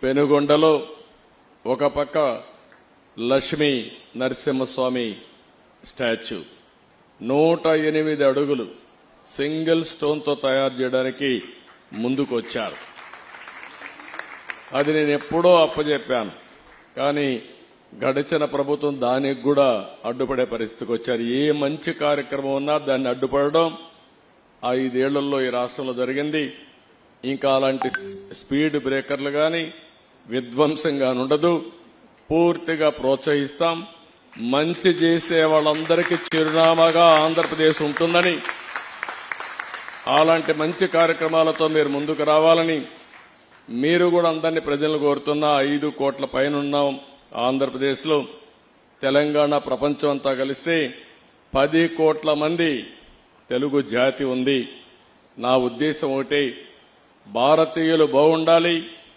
పెనుగొండలో ఒక పక్క లక్ష్మీ నరసింహస్వామి స్టాచ్యూ 108 అడుగులు సింగిల్ స్టోన్తో తయారు చేయడానికి ముందుకొచ్చారు. అది నేను ఎప్పుడో అప్పచెప్పాను. కానీ గడిచిన ప్రభుత్వం దానికి కూడా అడ్డుపడే పరిస్థితికి వచ్చారు. ఏ మంచి కార్యక్రమం ఉన్నా దాన్ని అడ్డుపడడం 5 ఏళ్లలో ఈ రాష్ట్రంలో జరిగింది. ఇంకా అలాంటి స్పీడ్ బ్రేకర్లు గాని విధ్వంసంగా ఉండదు. పూర్తిగా ప్రోత్సహిస్తాం. మంచి చేసే వాళ్ళందరికీ చిరునామాగా ఆంధ్రప్రదేశ్ ఉంటుందని, అలాంటి మంచి కార్యక్రమాలతో మీరు ముందుకు రావాలని మీరు కూడా అందరినీ ప్రజలను కోరుతున్నా. 5 కోట్ల పైన ఉన్నాం ఆంధ్రప్రదేశ్లో. తెలంగాణ ప్రపంచం అంతా కలిస్తే 10 కోట్ల మంది తెలుగు జాతి ఉంది. నా ఉద్దేశం ఒకటే, భారతీయులు బాగుండాలి,